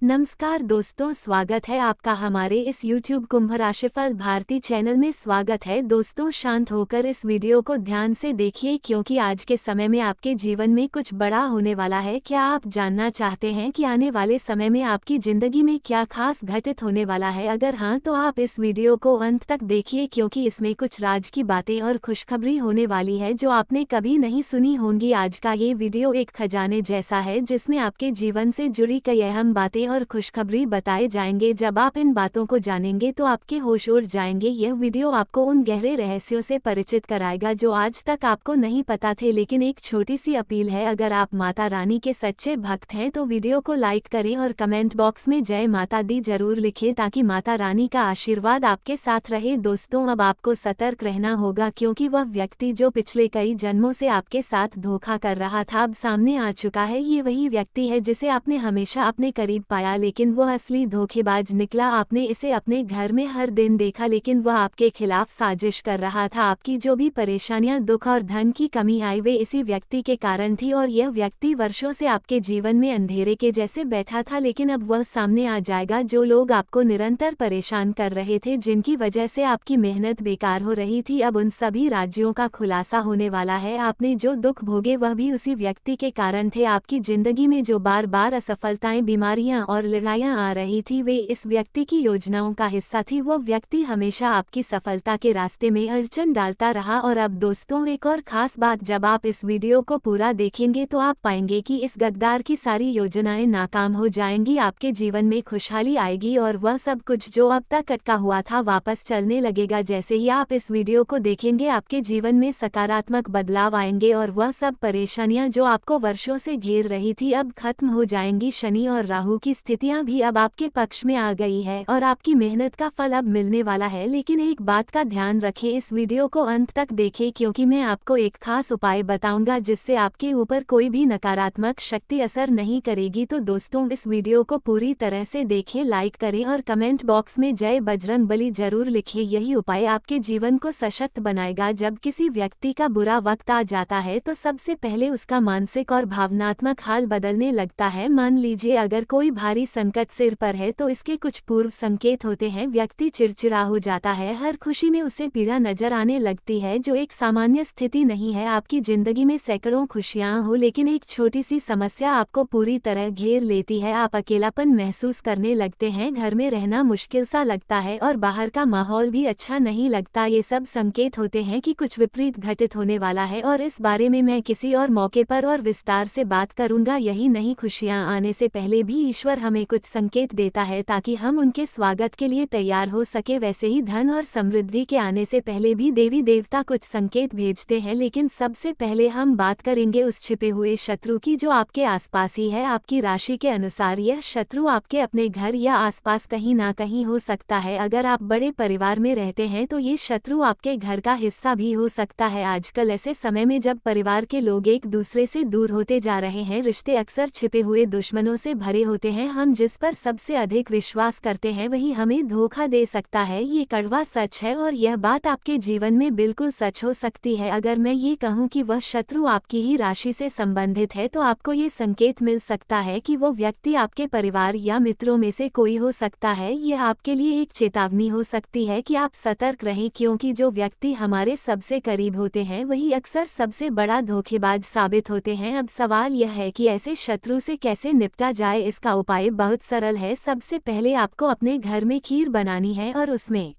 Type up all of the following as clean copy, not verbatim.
नमस्कार दोस्तों, स्वागत है आपका हमारे इस YouTube कुंभ राशिफल भारती चैनल में। स्वागत है दोस्तों, शांत होकर इस वीडियो को ध्यान से देखिए क्योंकि आज के समय में आपके जीवन में कुछ बड़ा होने वाला है। क्या आप जानना चाहते हैं कि आने वाले समय में आपकी ज़िंदगी में क्या खास घटित होने वाला है? अगर हाँ तो आप इस वीडियो को अंत तक देखिए क्योंकि इसमें कुछ राज की बातें और खुशखबरी होने वाली है जो आपने कभी नहीं सुनी होंगी। आज का ये वीडियो एक खजाने जैसा है जिसमें आपके जीवन से जुड़ी कई अहम बातें और खुशखबरी बताए जाएंगे। जब आप इन बातों को जानेंगे तो आपके होश उड़ जाएंगे। यह वीडियो आपको उन गहरे रहस्यों से परिचित कराएगा जो आज तक आपको नहीं पता थे। लेकिन एक छोटी सी अपील है, अगर आप माता रानी के सच्चे भक्त हैं तो वीडियो को लाइक करें और कमेंट बॉक्स में जय माता दी जरूर लिखें ताकि माता रानी का आशीर्वाद आपके साथ रहे। दोस्तों, अब आपको सतर्क रहना होगा क्योंकि वह व्यक्ति जो पिछले कई जन्मों से आपके साथ धोखा कर रहा था अब सामने आ चुका है। ये वही व्यक्ति है जिसे आपने हमेशा अपने करीब पाया लेकिन वह असली धोखेबाज निकला। आपने इसे अपने घर में हर दिन देखा लेकिन वह आपके खिलाफ साजिश कर रहा था। आपकी जो भी परेशानियां, दुख और धन की कमी आई वे इसी व्यक्ति के कारण थी और यह व्यक्ति वर्षों से आपके जीवन में अंधेरे के जैसे बैठा था लेकिन अब वह सामने आ जाएगा। जो लोग आपको निरंतर परेशान कर रहे थे, जिनकी वजह से आपकी मेहनत बेकार हो रही थी, अब उन सभी राज्यों का खुलासा होने वाला है। आपने जो दुख भोगे वह भी उसी व्यक्ति के कारण थे। आपकी जिंदगी में जो बार बार असफलताएं, बीमारियां और लड़ाइयां आ रही थी वे इस व्यक्ति की योजनाओं का हिस्सा थी। वो व्यक्ति हमेशा आपकी सफलता के रास्ते में अड़चन डालता रहा। और अब दोस्तों, एक और खास बात, जब आप इस वीडियो को पूरा देखेंगे तो आप पाएंगे कि इस गद्दार की सारी योजनाएं नाकाम हो जाएंगी। आपके जीवन में खुशहाली आएगी और वह सब कुछ जो अब तक अटका हुआ था वापस चलने लगेगा। जैसे ही आप इस वीडियो को देखेंगे आपके जीवन में सकारात्मक बदलाव आएंगे और वह सब परेशानियां जो आपको वर्षों से घेर रही थी अब खत्म हो जाएंगी। शनि और राहु की स्थितियां भी अब आपके पक्ष में आ गई है और आपकी मेहनत का फल अब मिलने वाला है। लेकिन एक बात का ध्यान रखें, इस वीडियो को अंत तक देखें क्योंकि मैं आपको एक खास उपाय बताऊंगा जिससे आपके ऊपर कोई भी नकारात्मक शक्ति असर नहीं करेगी। तो दोस्तों, इस वीडियो को पूरी तरह से देखें, लाइक करें और कमेंट बॉक्स में जय बजरंगबली जरूर लिखें। यही उपाय आपके जीवन को सशक्त बनाएगा। जब किसी व्यक्ति का बुरा वक्त आ जाता है तो सबसे पहले उसका मानसिक और भावनात्मक हाल बदलने लगता है। मान लीजिए अगर कोई भारी संकट सिर पर है तो इसके कुछ पूर्व संकेत होते हैं। व्यक्ति चिड़चिड़ा हो जाता है, हर खुशी में उसे पीड़ा नजर आने लगती है जो एक सामान्य स्थिति नहीं है। आपकी जिंदगी में सैकड़ों खुशियां हो लेकिन एक छोटी सी समस्या आपको पूरी तरह घेर लेती है। आप अकेलापन महसूस करने लगते हैं, घर में रहना मुश्किल सा लगता है और बाहर का माहौल भी अच्छा नहीं लगता। ये सब संकेत होते हैं कि कुछ विपरीत घटित होने वाला है और इस बारे में मैं किसी और मौके पर और विस्तार से बात करूंगा। यही नहीं, खुशियां आने से पहले भी ईश्वर हमें कुछ संकेत देता है ताकि हम उनके स्वागत के लिए तैयार हो सके। वैसे ही धन और समृद्धि के आने से पहले भी देवी देवता कुछ संकेत भेजते हैं। लेकिन सबसे पहले हम बात करेंगे उस छिपे हुए शत्रु की जो आपके आसपास ही है। आपकी राशि के अनुसार यह शत्रु आपके अपने घर या आसपास कहीं ना कहीं हो सकता है। अगर आप बड़े परिवार में रहते हैं तो ये शत्रु आपके घर का हिस्सा भी हो सकता है। आजकल ऐसे समय में जब परिवार के लोग एक दूसरे से दूर होते जा रहे हैं, रिश्ते अक्सर छिपे हुए दुश्मनों से भरे होते हैं। हम जिस पर सबसे अधिक विश्वास करते हैं वही हमें धोखा दे सकता है। ये कड़वा सच है और यह बात आपके जीवन में बिल्कुल सच हो सकती है। अगर मैं ये कहूँ कि वह शत्रु आपकी ही राशि से संबंधित है तो आपको ये संकेत मिल सकता है कि वो व्यक्ति आपके परिवार या मित्रों में से कोई हो सकता है। यह आपके लिए एक चेतावनी हो सकती है कि आप सतर्क रहें क्योंकि जो व्यक्ति हमारे सबसे करीब होते हैं वही अक्सर सबसे बड़ा धोखेबाज साबित होते हैं। अब सवाल यह है कि ऐसे शत्रु से कैसे निपटा जाए। इसका उपाय बहुत सरल है। सबसे पहले आपको अपने घर में खीर बनानी है और उसमें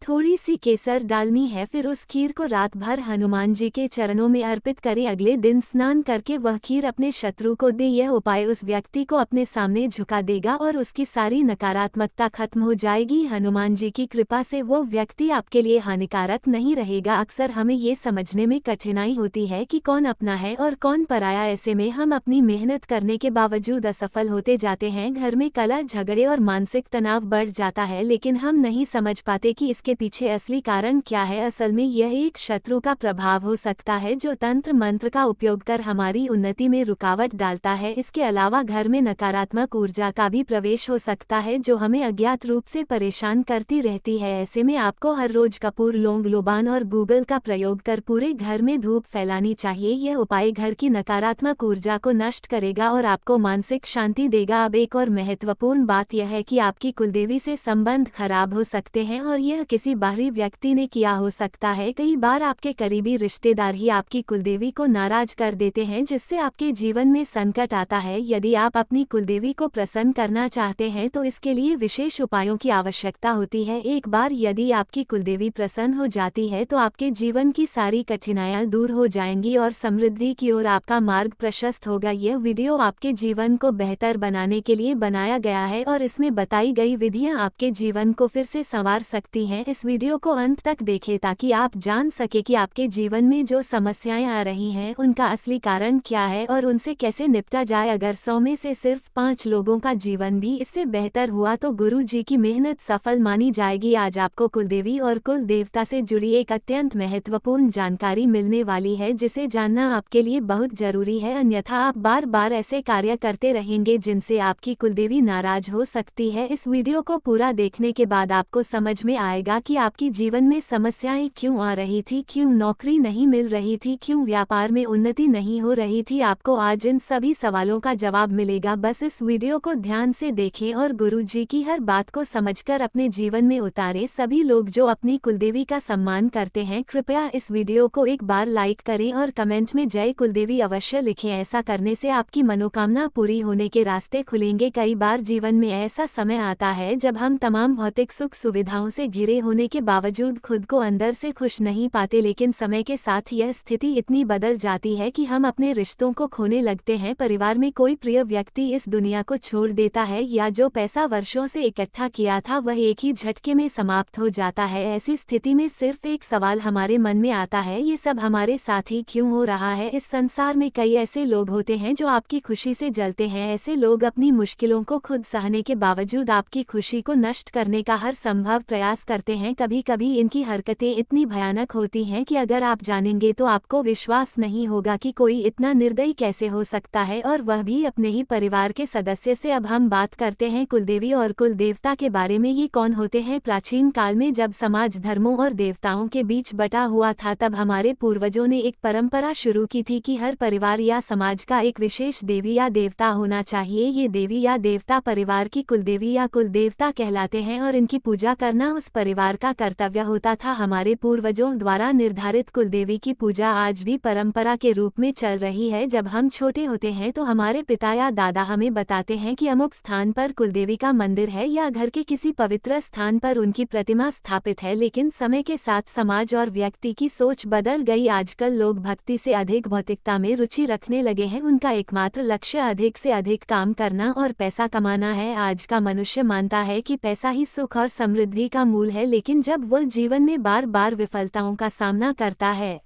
थोड़ी सी केसर डालनी है। फिर उस खीर को रात भर हनुमान जी के चरणों में अर्पित करें। अगले दिन स्नान करके वह खीर अपने शत्रु को दे। यह उपाय उस व्यक्ति को अपने सामने झुका देगा और उसकी सारी नकारात्मकता खत्म हो जाएगी। हनुमान जी की कृपा से वो व्यक्ति आपके लिए हानिकारक नहीं रहेगा। अक्सर हमें ये समझने में कठिनाई होती है कि कौन अपना है और कौन पराया। ऐसे में हम अपनी मेहनत करने के बावजूद असफल होते जाते हैं। घर में कलह, झगड़े और मानसिक तनाव बढ़ जाता है लेकिन हम नहीं समझ पाते कि इसके इसके पीछे असली कारण क्या है? असल में यह एक शत्रु का प्रभाव हो सकता है जो तंत्र मंत्र का उपयोग कर हमारी उन्नति में रुकावट डालता है। इसके अलावा घर में नकारात्मक ऊर्जा का भी प्रवेश हो सकता है जो हमें अज्ञात रूप से परेशान करती रहती है। ऐसे में आपको हर रोज कपूर, लौंग, लोबान और गूगल का प्रयोग कर पूरे घर में धूप फैलानी चाहिए। यह उपाय घर की नकारात्मक ऊर्जा को नष्ट करेगा और आपको मानसिक शांति देगा। अब एक और महत्वपूर्ण बात यह है कि आपकी कुलदेवी से संबंध खराब हो सकते हैं और यह किसी बाहरी व्यक्ति ने किया हो सकता है। कई बार आपके करीबी रिश्तेदार ही आपकी कुलदेवी को नाराज कर देते हैं जिससे आपके जीवन में संकट आता है। यदि आप अपनी कुलदेवी को प्रसन्न करना चाहते हैं तो इसके लिए विशेष उपायों की आवश्यकता होती है। एक बार यदि आपकी कुलदेवी प्रसन्न हो जाती है तो आपके जीवन की सारी कठिनाइयां दूर हो जाएंगी और समृद्धि की ओर आपका मार्ग प्रशस्त होगा। यह वीडियो आपके जीवन को बेहतर बनाने के लिए बनाया गया है और इसमें बताई गई विधियां आपके जीवन को फिर से संवार सकती हैं। इस वीडियो को अंत तक देखें ताकि आप जान सके कि आपके जीवन में जो समस्याएं आ रही हैं उनका असली कारण क्या है और उनसे कैसे निपटा जाए। अगर 100 में से सिर्फ 5 लोगों का जीवन भी इससे बेहतर हुआ तो गुरु जी की मेहनत सफल मानी जाएगी। आज आपको कुलदेवी और कुल देवता से जुड़ी एक अत्यंत महत्वपूर्ण जानकारी मिलने वाली है जिसे जानना आपके लिए बहुत जरूरी है, अन्यथा आप बार बार ऐसे कार्य करते रहेंगे जिनसे आपकी कुलदेवी नाराज हो सकती है। इस वीडियो को पूरा देखने के बाद आपको समझ में आएगा कि आपकी जीवन में समस्याएं क्यों आ रही थी, क्यों नौकरी नहीं मिल रही थी, क्यों व्यापार में उन्नति नहीं हो रही थी। आपको आज इन सभी सवालों का जवाब मिलेगा। बस इस वीडियो को ध्यान से देखें और गुरु जी की हर बात को समझकर अपने जीवन में उतारें। सभी लोग जो अपनी कुलदेवी का सम्मान करते हैं कृपया इस वीडियो को एक बार लाइक करें और कमेंट में जय कुलदेवी अवश्य लिखें। ऐसा करने से आपकी मनोकामना पूरी होने के रास्ते खुलेंगे। कई बार जीवन में ऐसा समय आता है जब हम तमाम भौतिक सुख सुविधाओं से घिरे होने के बावजूद खुद को अंदर से खुश नहीं पाते, लेकिन समय के साथ यह स्थिति इतनी बदल जाती है कि हम अपने रिश्तों को खोने लगते हैं। परिवार में कोई प्रिय व्यक्ति इस दुनिया को छोड़ देता है या जो पैसा वर्षों से इकट्ठा किया था वह एक ही झटके में समाप्त हो जाता है। ऐसी स्थिति में सिर्फ एक सवाल हमारे मन में आता है, ये सब हमारे साथ ही क्यों हो रहा है? इस संसार में कई ऐसे लोग होते हैं जो आपकी खुशी से जलते हैं। ऐसे लोग अपनी मुश्किलों को खुद सहने के बावजूद आपकी खुशी को नष्ट करने का हर संभव प्रयास करते हैं। कभी कभी इनकी हरकतें इतनी भयानक होती हैं कि अगर आप जानेंगे तो आपको विश्वास नहीं होगा कि कोई इतना निर्दयी कैसे हो सकता है, और वह भी अपने ही परिवार के सदस्य से। अब हम बात करते हैं कुलदेवी और कुल देवता के बारे में। ये कौन होते हैं? प्राचीन काल में जब समाज धर्मों और देवताओं के बीच बटा हुआ था तब हमारे पूर्वजों ने एक परंपरा शुरू की थी कि हर परिवार या समाज का एक विशेष देवी या देवता होना चाहिए। ये देवी या देवता परिवार की कुलदेवी या कुल देवता कहलाते हैं और इनकी पूजा करना उस परिवार का कर्तव्य होता था। हमारे पूर्वजों द्वारा निर्धारित कुलदेवी की पूजा आज भी परंपरा के रूप में चल रही है। जब हम छोटे होते हैं तो हमारे पिता या दादा हमें बताते हैं कि अमुक स्थान पर कुलदेवी का मंदिर है या घर के किसी पवित्र स्थान पर उनकी प्रतिमा स्थापित है, लेकिन समय के साथ समाज और व्यक्ति की सोच बदल गई। आजकल लोग भक्ति से अधिक भौतिकता में रुचि रखने लगे हैं। उनका एकमात्र लक्ष्य अधिक से अधिक काम करना और पैसा कमाना है। आज का मनुष्य मानता है कि पैसा ही सुख और समृद्धि का मूल है, लेकिन जब वह जीवन में बार बार विफलताओं का सामना करता है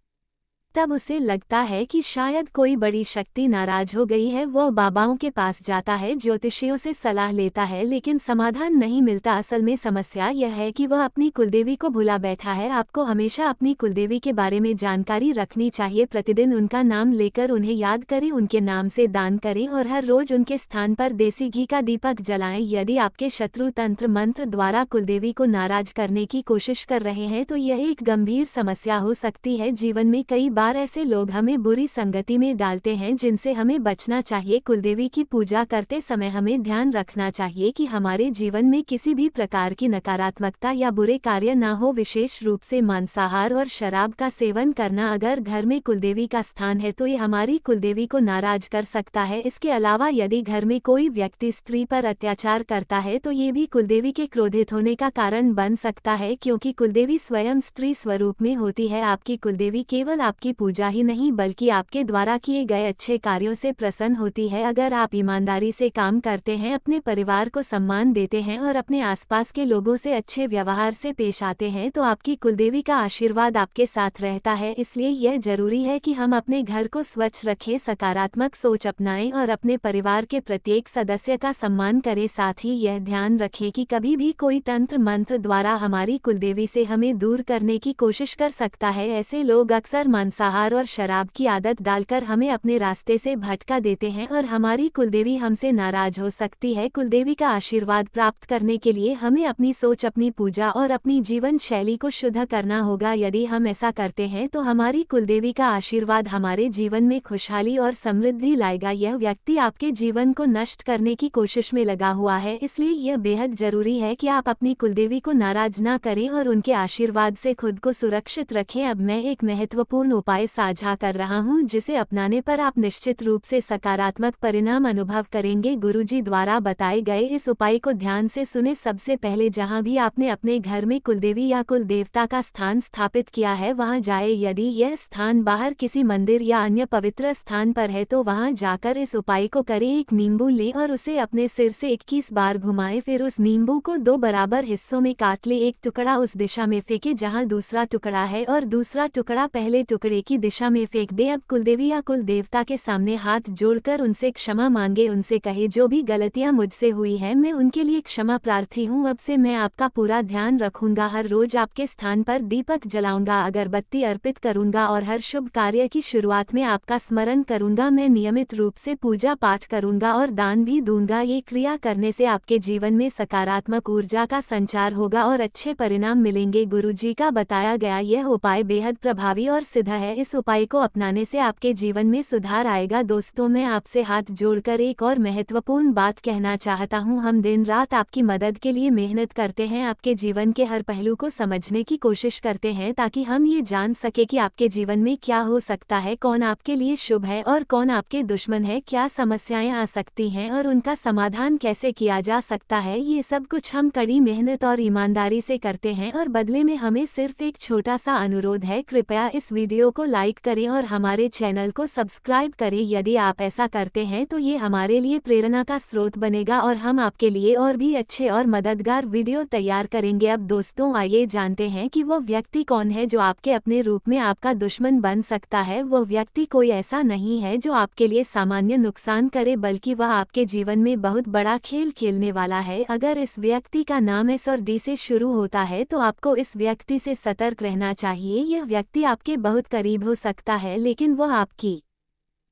तब उसे लगता है कि शायद कोई बड़ी शक्ति नाराज हो गई है। वह बाबाओं के पास जाता है, ज्योतिषियों से सलाह लेता है, लेकिन समाधान नहीं मिलता। असल में समस्या यह है कि वह अपनी कुलदेवी को भुला बैठा है। आपको हमेशा अपनी कुलदेवी के बारे में जानकारी रखनी चाहिए। प्रतिदिन उनका नाम लेकर उन्हें याद करें, उनके नाम से दान करें और हर रोज उनके स्थान पर देसी घी का दीपक जलाएं। यदि आपके शत्रु तंत्र मंत्र द्वारा कुलदेवी को नाराज करने की कोशिश कर रहे हैं तो यह एक गंभीर समस्या हो सकती है। जीवन में कई बार ऐसे लोग हमें बुरी संगति में डालते हैं जिनसे हमें बचना चाहिए। कुलदेवी की पूजा करते समय हमें ध्यान रखना चाहिए कि हमारे जीवन में किसी भी प्रकार की नकारात्मकता या बुरे कार्य न हो, विशेष रूप से मांसाहार और शराब का सेवन करना। अगर घर में कुलदेवी का स्थान है तो ये हमारी कुलदेवी को नाराज कर सकता है। इसके अलावा यदि घर में कोई व्यक्ति स्त्री पर अत्याचार करता है तो ये भी कुलदेवी के क्रोधित होने का कारण बन सकता है, क्योंकि कुलदेवी स्वयं स्त्री स्वरूप में होती है। आपकी कुलदेवी केवल आपकी पूजा ही नहीं बल्कि आपके द्वारा किए गए अच्छे कार्यों से प्रसन्न होती है। अगर आप ईमानदारी से काम करते हैं, अपने परिवार को सम्मान देते हैं और अपने आसपास के लोगों से अच्छे व्यवहार से पेश आते हैं तो आपकी कुलदेवी का आशीर्वाद आपके साथ रहता है। इसलिए यह जरूरी है कि हम अपने घर को स्वच्छ रखें, सकारात्मक सोच अपनाएं और अपने परिवार के प्रत्येक सदस्य का सम्मान करें। साथ ही यह ध्यान रखें कि कभी भी कोई तंत्र मंत्र द्वारा हमारी कुलदेवी से हमें दूर करने की कोशिश कर सकता है। ऐसे लोग अक्सर मांसाहार और शराब की आदत डालकर हमें अपने रास्ते से भटका देते हैं और हमारी कुलदेवी हमसे नाराज हो सकती है। कुलदेवी का आशीर्वाद प्राप्त करने के लिए हमें अपनी सोच, अपनी पूजा और अपनी जीवन शैली को शुद्ध करना होगा। यदि हम ऐसा करते हैं तो हमारी कुलदेवी का आशीर्वाद हमारे जीवन में खुशहाली और समृद्धि लाएगा। यह व्यक्ति आपके जीवन को नष्ट करने की कोशिश में लगा हुआ है, इसलिए यह बेहद जरूरी है कि आप अपनी कुलदेवी को नाराज ना करें और उनके आशीर्वाद से खुद को सुरक्षित रखें। अब मैं एक महत्वपूर्ण उपाय साझा कर रहा हूं, जिसे अपनाने पर आप निश्चित रूप से सकारात्मक परिणाम अनुभव करेंगे। गुरुजी द्वारा बताए गए इस उपाय को ध्यान से सुने। सबसे पहले जहां भी आपने अपने घर में कुलदेवी या कुल देवता का स्थान स्थापित किया है वहां जाए। यदि यह स्थान बाहर किसी मंदिर या अन्य पवित्र स्थान पर है तो वहां जाकर इस उपाय को करें। एक नींबू लें और उसे अपने सिर से 21 बार घुमाएं। फिर उस नींबू को 2 बराबर हिस्सों में काट ले। एक टुकड़ा उस दिशा में फेंके जहां दूसरा टुकड़ा है और दूसरा टुकड़ा पहले टुकड़े की दिशा में फेंक दे। अब कुलदेवी या कुल देवता के सामने हाथ जोड़कर उनसे क्षमा मांगे। उनसे कहे, जो भी गलतियां मुझसे हुई है मैं उनके लिए क्षमा प्रार्थी हूं। अब से मैं आपका पूरा ध्यान रखूंगा, हर रोज आपके स्थान पर दीपक जलाऊंगा, अगरबत्ती अर्पित करूंगा और हर शुभ कार्य की शुरुआत में आपका स्मरण करूंगा। मैं नियमित रूप से पूजा पाठ करूंगा और दान भी दूंगा। ये क्रिया करने से आपके जीवन में सकारात्मक ऊर्जा का संचार होगा और अच्छे परिणाम मिलेंगे। गुरुजी का बताया गया यह उपाय बेहद प्रभावी और सिद्ध है। इस उपाय को अपनाने से आपके जीवन में सुधार आएगा। दोस्तों, मैं आपसे हाथ जोड़कर एक और महत्वपूर्ण बात कहना चाहता हूं। हम दिन रात आपकी मदद के लिए मेहनत करते हैं, आपके जीवन के हर पहलू को समझने की कोशिश करते हैं ताकि हम ये जान सके कि आपके जीवन में क्या हो सकता है, कौन आपके लिए शुभ है और कौन आपके दुश्मन है, क्या समस्याएं आ सकती हैं और उनका समाधान कैसे किया जा सकता है। ये सब कुछ हम कड़ी मेहनत और ईमानदारी से करते हैं और बदले में हमें सिर्फ एक छोटा सा अनुरोध है, कृपया इस वीडियो को लाइक करें और हमारे चैनल को सब्सक्राइब करें। यदि आप ऐसा करते हैं तो ये हमारे लिए प्रेरणा का स्रोत बनेगा और हम आपके लिए और भी अच्छे और मददगार वीडियो तैयार करेंगे। अब दोस्तों, आइए जानते हैं कि वो व्यक्ति कौन है जो आपके अपने रूप में आपका दुश्मन बन सकता है। वो व्यक्ति कोई ऐसा नहीं है जो आपके लिए सामान्य नुकसान करे, बल्कि वह आपके जीवन में बहुत बड़ा खेल खेलने वाला है। अगर इस व्यक्ति का नाम एस और डी से शुरू होता है तो आपको इस व्यक्ति से सतर्क रहना चाहिए। यह व्यक्ति आपके बहुत करीब हो सकता है, लेकिन वह आपकी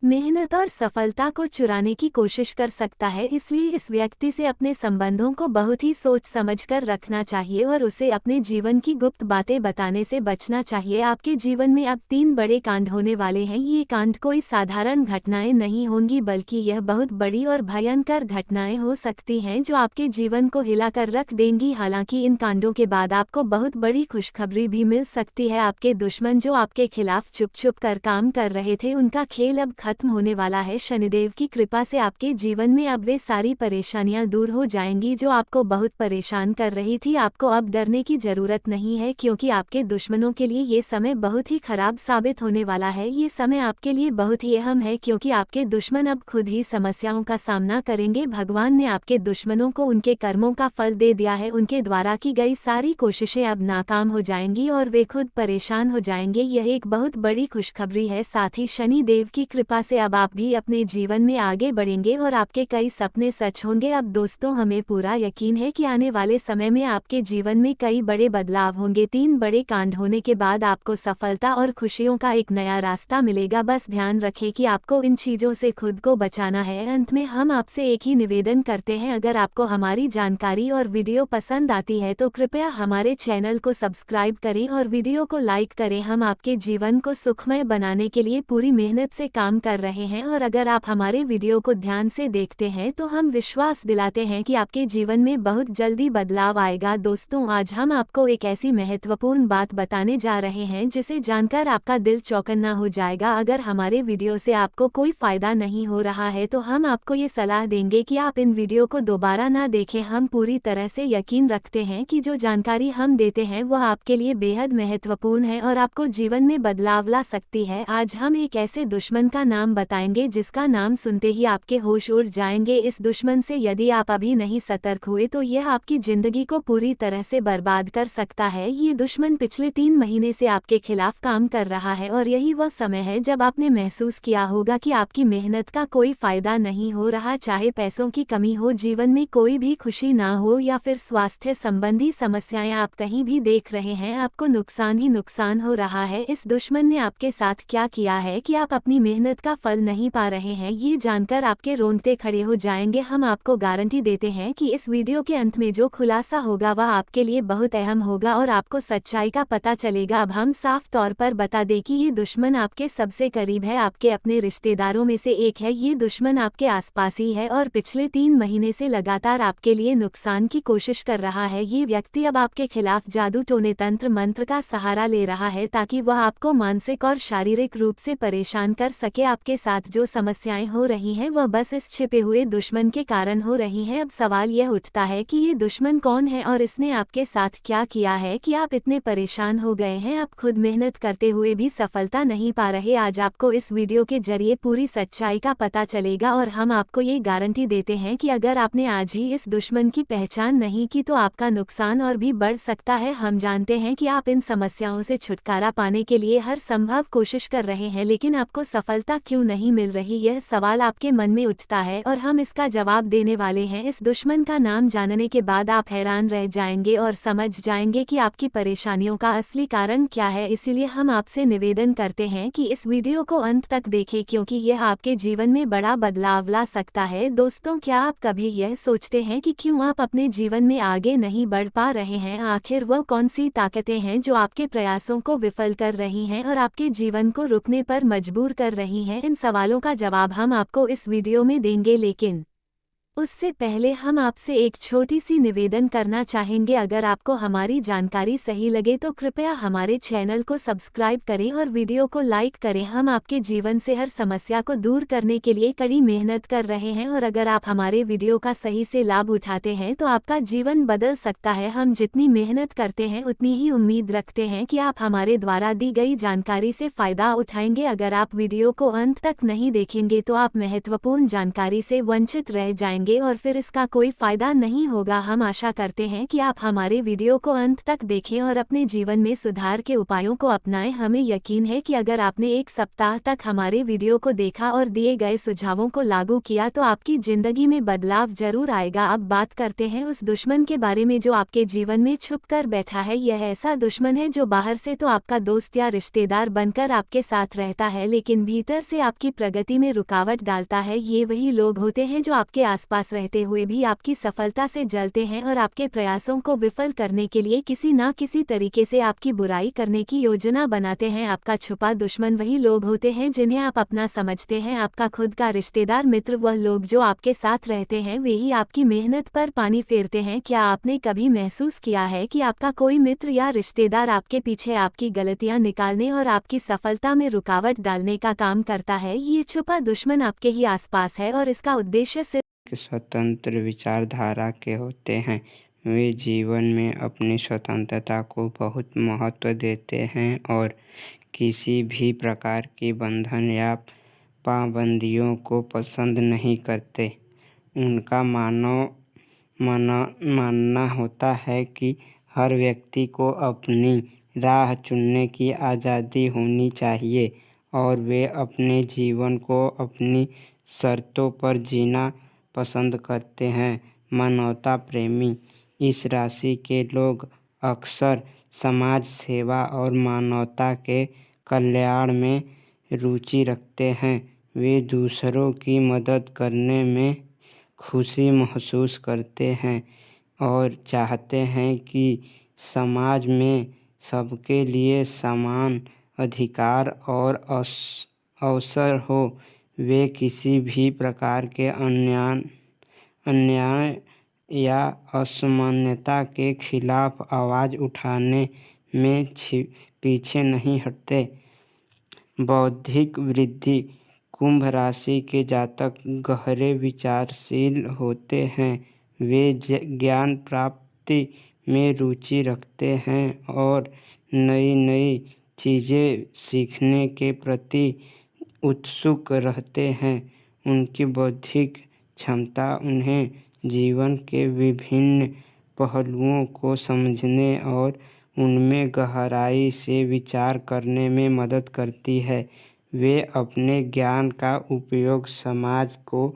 मेहनत और सफलता को चुराने की कोशिश कर सकता है। इसलिए इस व्यक्ति से अपने संबंधों को बहुत ही सोच समझकर रखना चाहिए और उसे अपने जीवन की गुप्त बातें बताने से बचना चाहिए। आपके जीवन में अब 3 बड़े कांड होने वाले हैं। ये कांड कोई साधारण घटनाएं नहीं होंगी, बल्कि यह बहुत बड़ी और भयंकर घटनाएं हो सकती हैं जो आपके जीवन को हिलाकर रख देंगी। हालांकि इन कांडों के बाद आपको बहुत बड़ी खुशखबरी भी मिल सकती है। आपके दुश्मन जो आपके खिलाफ चुप चुप कर काम कर रहे थे, उनका खेल अब खत्म होने वाला है। शनिदेव की कृपा से आपके जीवन में अब वे सारी परेशानियां दूर हो जाएंगी जो आपको बहुत परेशान कर रही थी। आपको अब डरने की जरूरत नहीं है, क्योंकि आपके दुश्मनों के लिए ये समय बहुत ही खराब साबित होने वाला है। ये समय आपके लिए बहुत ही अहम है, क्योंकि आपके दुश्मन अब खुद ही समस्याओं का सामना करेंगे। भगवान ने आपके दुश्मनों को उनके कर्मों का फल दे दिया है। उनके द्वारा की गई सारी कोशिशें अब नाकाम हो जाएंगी और वे खुद परेशान हो जाएंगे। यह एक बहुत बड़ी खुशखबरी है। साथ ही शनि देव की कृपा से अब आप भी अपने जीवन में आगे बढ़ेंगे और आपके कई सपने सच होंगे। अब दोस्तों, हमें पूरा यकीन है कि आने वाले समय में आपके जीवन में कई बड़े बदलाव होंगे। 3 बड़े कांड होने के बाद आपको सफलता और खुशियों का एक नया रास्ता मिलेगा। बस ध्यान रखें कि आपको इन चीजों से खुद को बचाना है। अंत में हम आपसे एक ही निवेदन करते हैं, अगर आपको हमारी जानकारी और वीडियो पसंद आती है तो कृपया हमारे चैनल को सब्सक्राइब करें और वीडियो को लाइक करें। हम आपके जीवन को सुखमय बनाने के लिए पूरी मेहनत से काम कर रहे हैं, और अगर आप हमारे वीडियो को ध्यान से देखते हैं तो हम विश्वास दिलाते हैं कि आपके जीवन में बहुत जल्दी बदलाव आएगा। दोस्तों, आज हम आपको एक ऐसी महत्वपूर्ण बात बताने जा रहे हैं जिसे जानकर आपका दिल चौकन्ना हो जाएगा। अगर हमारे वीडियो से आपको कोई फायदा नहीं हो रहा है तो हम आपको ये सलाह देंगे कि आप इन वीडियो को दोबारा ना देखें। हम पूरी तरह से यकीन रखते हैं कि जो जानकारी हम देते हैं वह आपके लिए बेहद महत्वपूर्ण है और आपको जीवन में बदलाव ला सकती है। आज हम एक ऐसे दुश्मन का नाम बताएंगे जिसका नाम सुनते ही आपके होश उड़ जाएंगे। इस दुश्मन से यदि आप अभी नहीं सतर्क हुए तो यह आपकी जिंदगी को पूरी तरह से बर्बाद कर सकता है। ये दुश्मन पिछले 3 महीने से आपके खिलाफ काम कर रहा है और यही वह समय है जब आपने महसूस किया होगा कि आपकी मेहनत का कोई फायदा नहीं हो रहा। चाहे पैसों की कमी हो, जीवन में कोई भी खुशी ना हो या फिर स्वास्थ्य संबंधी समस्याएं आप कहीं भी देख रहे हैं, आपको नुकसान ही नुकसान हो रहा है। इस दुश्मन ने आपके साथ क्या किया है कि आप अपनी मेहनत का फल नहीं पा रहे हैं, ये जानकर आपके रोंगटे खड़े हो जाएंगे। हम आपको गारंटी देते हैं कि इस वीडियो के अंत में जो खुलासा होगा वह आपके लिए बहुत अहम होगा और आपको सच्चाई का पता चलेगा। अब हम साफ तौर पर बता दें कि ये दुश्मन आपके सबसे करीब है, आपके अपने रिश्तेदारों में से एक है। ये दुश्मन आपके आसपास ही है और पिछले 3 महीने से लगातार आपके लिए नुकसान की कोशिश कर रहा है। ये व्यक्ति अब आपके खिलाफ जादू टोने तंत्र मंत्र का सहारा ले रहा है ताकि वह आपको मानसिक और शारीरिक रूप से परेशान कर सके। आपके साथ जो समस्याएं हो रही हैं वह बस इस छिपे हुए दुश्मन के कारण हो रही हैं। अब सवाल यह उठता है कि ये दुश्मन कौन है और इसने आपके साथ क्या किया है कि आप इतने परेशान हो गए हैं, आप खुद मेहनत करते हुए भी सफलता नहीं पा रहे। आज आपको इस वीडियो के जरिए पूरी सच्चाई का पता चलेगा और हम आपको ये गारंटी देते हैं कि अगर आपने आज ही इस दुश्मन की पहचान नहीं की तो आपका नुकसान और भी बढ़ सकता है। हम जानते हैं कि आप इन समस्याओं से छुटकारा पाने के लिए हर संभव कोशिश कर रहे हैं, लेकिन आपको सफलता क्यों नहीं मिल रही, यह सवाल आपके मन में उठता है और हम इसका जवाब देने वाले हैं। इस दुश्मन का नाम जानने के बाद आप हैरान रह जाएंगे और समझ जाएंगे कि आपकी परेशानियों का असली कारण क्या है। इसीलिए हम आपसे निवेदन करते हैं कि इस वीडियो को अंत तक देखें क्योंकि यह आपके जीवन में बड़ा बदलाव ला सकता है। दोस्तों, क्या आप कभी यह सोचते हैं कि क्यों आप अपने जीवन में आगे नहीं बढ़ पा रहे हैं? आखिर वह कौन सी ताकतें हैं जो आपके प्रयासों को विफल कर रही हैं और आपके जीवन को रुकने पर मजबूर कर रही हैं? इन सवालों का जवाब हम आपको इस वीडियो में देंगे, लेकिन उससे पहले हम आपसे एक छोटी सी निवेदन करना चाहेंगे। अगर आपको हमारी जानकारी सही लगे तो कृपया हमारे चैनल को सब्सक्राइब करें और वीडियो को लाइक करें। हम आपके जीवन से हर समस्या को दूर करने के लिए कड़ी मेहनत कर रहे हैं और अगर आप हमारे वीडियो का सही से लाभ उठाते हैं तो आपका जीवन बदल सकता है। हम जितनी मेहनत करते हैं उतनी ही उम्मीद रखते हैं कि आप हमारे द्वारा दी गई जानकारी से फायदा उठाएंगे। अगर आप वीडियो को अंत तक नहीं देखेंगे तो आप महत्वपूर्ण जानकारी से वंचित रह जाएंगे और फिर इसका कोई फायदा नहीं होगा। हम आशा करते हैं कि आप हमारे वीडियो को अंत तक देखें और अपने जीवन में सुधार के उपायों को अपनाएं। हमें यकीन है कि अगर आपने 1 सप्ताह तक हमारे वीडियो को देखा और दिए गए सुझावों को लागू किया तो आपकी जिंदगी में बदलाव जरूर आएगा। अब बात करते हैं उस दुश्मन के बारे में जो आपके जीवन में छुप कर बैठा है। यह ऐसा दुश्मन है जो बाहर से तो आपका दोस्त या रिश्तेदार बनकर आपके साथ रहता है, लेकिन भीतर से आपकी प्रगति में रुकावट डालता है। ये वही लोग होते हैं जो आपके आसपास रहते हुए भी आपकी सफलता से जलते हैं और आपके प्रयासों को विफल करने के लिए किसी न किसी तरीके से आपकी बुराई करने की योजना बनाते हैं। आपका छुपा दुश्मन वही लोग होते हैं जिन्हें आप अपना समझते हैं, आपका खुद का रिश्तेदार, मित्र, वह लोग जो आपके साथ रहते हैं वे ही आपकी मेहनत पर पानी फेरते हैं। क्या आपने कभी महसूस किया है कि आपका कोई मित्र या रिश्तेदार आपके पीछे आपकी गलतियां निकालने और आपकी सफलता में रुकावट डालने का काम करता है? ये छुपा दुश्मन आपके ही आसपास है और इसका उद्देश्य सिर्फ स्वतंत्र विचारधारा के होते हैं। वे जीवन में अपनी स्वतंत्रता को बहुत महत्व देते हैं और किसी भी प्रकार की बंधन या पाबंदियों को पसंद नहीं करते। उनका मानना होता है कि हर व्यक्ति को अपनी राह चुनने की आज़ादी होनी चाहिए और वे अपने जीवन को अपनी शर्तों पर जीना पसंद करते हैं। मानवता प्रेमी इस राशि के लोग अक्सर समाज सेवा और मानवता के कल्याण में रुचि रखते हैं। वे दूसरों की मदद करने में खुशी महसूस करते हैं और चाहते हैं कि समाज में सबके लिए समान अधिकार और अवसर हो। वे किसी भी प्रकार के अन्याय या असमानता के खिलाफ आवाज़ उठाने में पीछे नहीं हटते। बौद्धिक वृद्धि। कुंभ राशि के जातक गहरे विचारशील होते हैं। वे ज्ञान प्राप्ति में रुचि रखते हैं और नई नई चीज़ें सीखने के प्रति उत्सुक रहते हैं। उनकी बौद्धिक क्षमता उन्हें जीवन के विभिन्न पहलुओं को समझने और उनमें गहराई से विचार करने में मदद करती है। वे अपने ज्ञान का उपयोग समाज को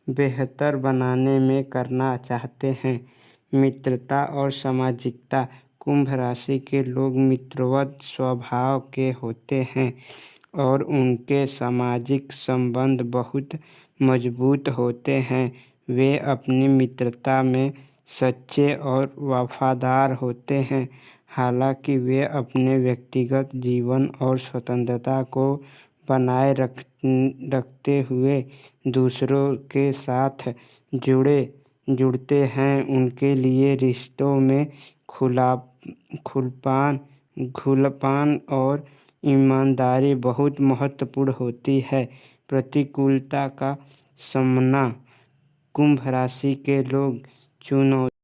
बेहतर बनाने में करना चाहते हैं। मित्रता और सामाजिकता। कुंभ राशि के लोग मित्रवत स्वभाव के होते हैं और उनके सामाजिक संबंध बहुत मजबूत होते हैं। वे अपनी मित्रता में सच्चे और वफादार होते हैं। हालांकि वे अपने व्यक्तिगत जीवन और स्वतंत्रता को बनाए रखते हुए दूसरों के साथ जुड़ते हैं। उनके लिए रिश्तों में खुलापन और ईमानदारी बहुत महत्वपूर्ण होती है। प्रतिकूलता का सामना। कुंभ राशि के लोग चुनौती